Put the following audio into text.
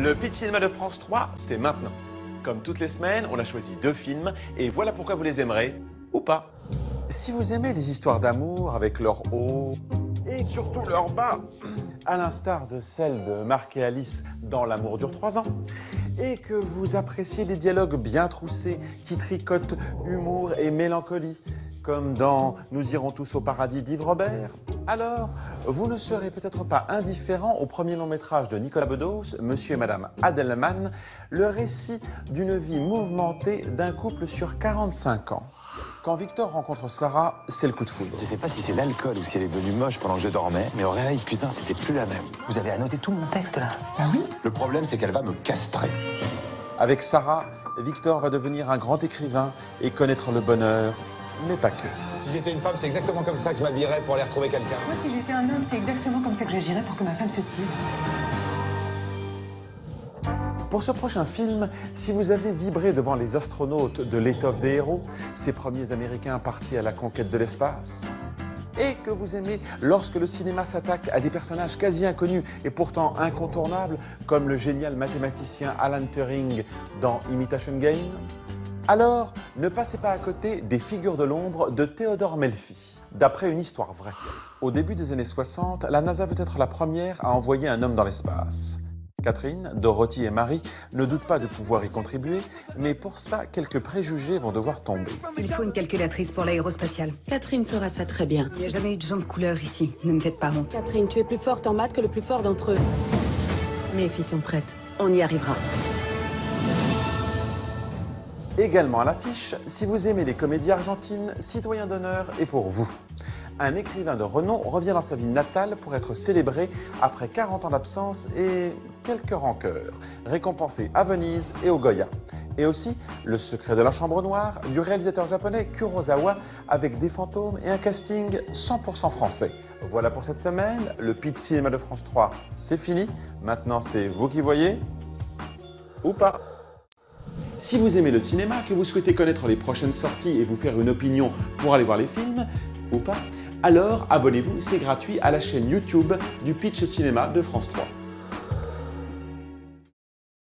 Le Pitch Cinéma de France 3, c'est maintenant. Comme toutes les semaines, on a choisi 2 films et voilà pourquoi vous les aimerez ou pas. Si vous aimez les histoires d'amour avec leurs hauts et surtout leurs bas, à l'instar de celle de Marc et Alice dans L'amour dure 3 ans, et que vous appréciez les dialogues bien troussés qui tricotent humour et mélancolie, comme dans Nous irons tous au paradis d'Yves Robert, alors vous ne serez peut-être pas indifférent au premier long métrage de Nicolas Bedos, Monsieur et Madame Adelman, le récit d'une vie mouvementée d'un couple sur 45 ans. Quand Victor rencontre Sarah, c'est le coup de foudre. Je sais pas si c'est l'alcool ou si elle est devenue moche pendant que je dormais, mais au réveil, putain, c'était plus la même. Vous avez annoté tout mon texte là? Ah oui? Le problème, c'est qu'elle va me castrer. Avec Sarah, Victor va devenir un grand écrivain et connaître le bonheur, mais pas que. Si j'étais une femme, c'est exactement comme ça que je m'habillerais pour aller retrouver quelqu'un. Moi, si j'étais un homme, c'est exactement comme ça que j'agirais pour que ma femme se tire. Pour ce prochain film, si vous avez vibré devant les astronautes de l'étoffe des héros, ces premiers Américains partis à la conquête de l'espace, et que vous aimez lorsque le cinéma s'attaque à des personnages quasi inconnus et pourtant incontournables, comme le génial mathématicien Alan Turing dans Imitation Game, alors ne passez pas à côté des Figures de l'ombre de Théodore Melfi, d'après une histoire vraie. Au début des années 60, la NASA veut être la première à envoyer un homme dans l'espace. Catherine, Dorothy et Marie ne doutent pas de pouvoir y contribuer, mais pour ça, quelques préjugés vont devoir tomber. Il faut une calculatrice pour l'aérospatiale. Catherine fera ça très bien. Il n'y a jamais eu de gens de couleur ici, ne me faites pas honte. Catherine, tu es plus forte en maths que le plus fort d'entre eux. Mes filles sont prêtes. On y arrivera. Également à l'affiche, si vous aimez les comédies argentines, Citoyen d'honneur est pour vous. Un écrivain de renom revient dans sa ville natale pour être célébré après 40 ans d'absence et quelques rancœurs, récompensé à Venise et au Goya. Et aussi Le secret de la chambre noire du réalisateur japonais Kurosawa avec des fantômes et un casting 100% français. Voilà pour cette semaine, le Pitch Cinéma de France 3, c'est fini. Maintenant c'est vous qui voyez ou pas. Si vous aimez le cinéma, que vous souhaitez connaître les prochaines sorties et vous faire une opinion pour aller voir les films, ou pas, alors abonnez-vous, c'est gratuit à la chaîne YouTube du Pitch Cinéma de France 3.